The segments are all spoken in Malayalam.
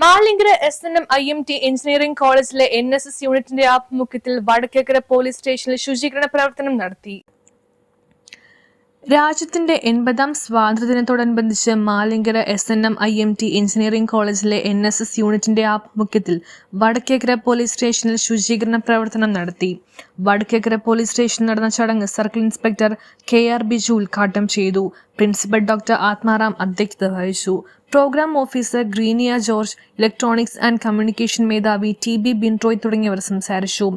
മാലിങ്കര SNM IMT എഞ്ചിനീയറിംഗ് കോളേജിലെ NSS യൂണിറ്റിന്റെ ആഭിമുഖ്യത്തിൽ വടക്കേക്കര പോലീസ് സ്റ്റേഷനിൽ ശുചീകരണ പ്രവർത്തനം നടത്തി. രാജ്യത്തിന്റെ 80ാം സ്വാതന്ത്ര്യദിനത്തോടനുബന്ധിച്ച് മാലിങ്കര SNM IMT എഞ്ചിനീയറിംഗ് കോളേജിലെ NSS യൂണിറ്റിന്റെ ആഭിമുഖ്യത്തിൽ വടക്കേക്കര പോലീസ് സ്റ്റേഷനിൽ ശുചീകരണ പ്രവർത്തനം നടത്തി. വടക്കേക്കര പോലീസ് സ്റ്റേഷനിൽ നടന്ന ചടങ്ങ് സർക്കിൾ ഇൻസ്പെക്ടർ KR ബിജു ഉദ്ഘാടനം ചെയ്തു. പ്രിൻസിപ്പൽ ഡോക്ടർ ആത്മാറാം അധ്യക്ഷത വഹിച്ചു. Programme officer Greeniya George, electronics and communication മേധാവി TB ബിൻട്രോയ് തുടങ്ങിയവർ സംസാരിച്ചു.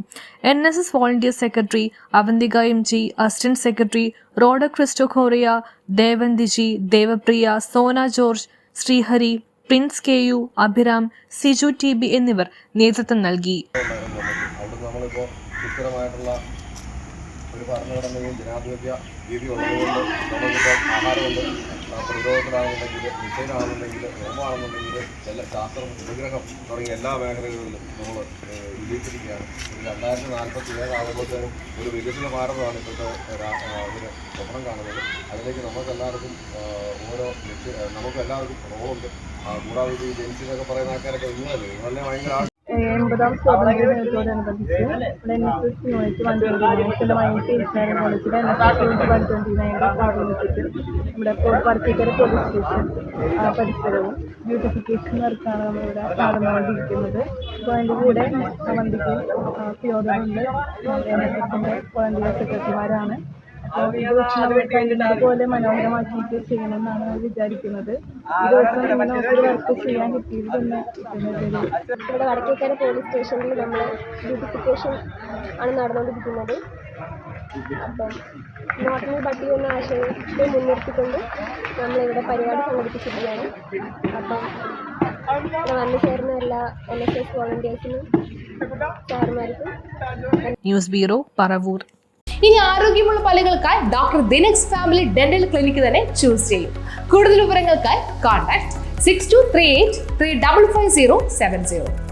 NSS volunteer secretary Avanthika MG, assistant secretary റോഡ ക്രിസ്റ്റോഖോറിയ, ദേവന്തിജി, Devapriya, Sona George, Sreehari, Prince KU, Abhiram, Siju TB എന്നിവർ നേതൃത്വം നൽകി. ഒരു ഭരണഘടനയും ജനാധിപത്യ രീതി ഉള്ളതുകൊണ്ട് നമുക്കിപ്പോൾ ആഹാരമുണ്ട്, പ്രതിരോധത്തിലാണെന്നുണ്ടെങ്കിൽ, നിശ്ചയമാണെന്നുണ്ടെങ്കിൽ, നിയമമാണെന്നുണ്ടെങ്കിൽ, എല്ലാ ശാസ്ത്രം, ഉപഗ്രഹം തുടങ്ങിയ എല്ലാ മേഖലകളിലും നമ്മൾ വിജയിച്ചിരിക്കുകയാണ്. 2047 ആകുമ്പോഴത്തേനും ഒരു വികസിത ഭാരതമാണ് ഇപ്പോഴത്തെ ഇതിന് സ്വപ്നം കാണുന്നത്. അതിലേക്ക് നമുക്കെല്ലാവർക്കും റോളുണ്ട്. കൂടാതെ ഈ ജെൻസി എന്നൊക്കെ പറയുന്ന ആൾക്കാരൊക്കെ നിങ്ങളല്ലേ ഭയങ്കര 80ാം സ്വാതന്ത്ര്യദിനത്തോടനുബന്ധിച്ച് NSS യൂണിറ്റ് 129 IMT എഞ്ചിനീയറിംഗ് കോളേജിലെ NSS യൂണിറ്റ് 129ന്റെ ആഭിമുഖ്യത്തിൽ നമ്മുടെ വടക്കേക്കര പോലീസ് സ്റ്റേഷൻ പരിസരവും ബ്യൂട്ടിഫിക്കേഷൻ വർക്കാണ് നമ്മളിവിടെ നടന്നുകൊണ്ടിരിക്കുന്നത്. അപ്പോൾ അതിൻ്റെ കൂടെ വണ്ടിക്ക് ഫിയോദറുണ്ട്, NSSന്റെ വോളണ്ടിയർ സെക്രട്ടറിമാരാണ്. അപ്പോൾ ഇത് വെച്ച് നമ്മൾ കഴിയുന്നതുപോലെ മനോഹരമാക്കിയിട്ട് ചെയ്യണമെന്നാണ് നമ്മൾ വിചാരിക്കുന്നത്. ഈ ദിവസം ഇങ്ങനെ ഒരു വർക്ക് ചെയ്യാൻ കിട്ടിയത് തന്നെ ഇവിടെ വടക്കേക്കര പോലീസ് സ്റ്റേഷനിൽ നമ്മൾ ബ്യൂട്ടിഫിക്കേഷൻ ആണ് നടന്നുകൊണ്ടിരിക്കുന്നത്. അപ്പം നോട്ടിന് പട്ടി എന്ന ആശയത്തെ മുൻനിർത്തിക്കൊണ്ട് നമ്മളിവിടെ പരിപാടി സംഘടിപ്പിച്ചിരിക്കുകയാണ്. അപ്പം ഇവിടെ വന്നു ചേർന്ന എല്ലാ NSS വോളണ്ടിയേഴ്സിനും സാറുമാർക്കും. News bureau, Paravur. ഇനി ആരോഗ്യമുള്ള പല്ലുകൾക്കായി ഡോക്ടർ ദിനക്സ് ഫാമിലി ഡെന്റൽ ക്ലിനിക്ക് തന്നെ ചൂസ് ചെയ്യും. കൂടുതൽ വിവരങ്ങൾക്കായി കോൺടാക്ട് 6238 355070.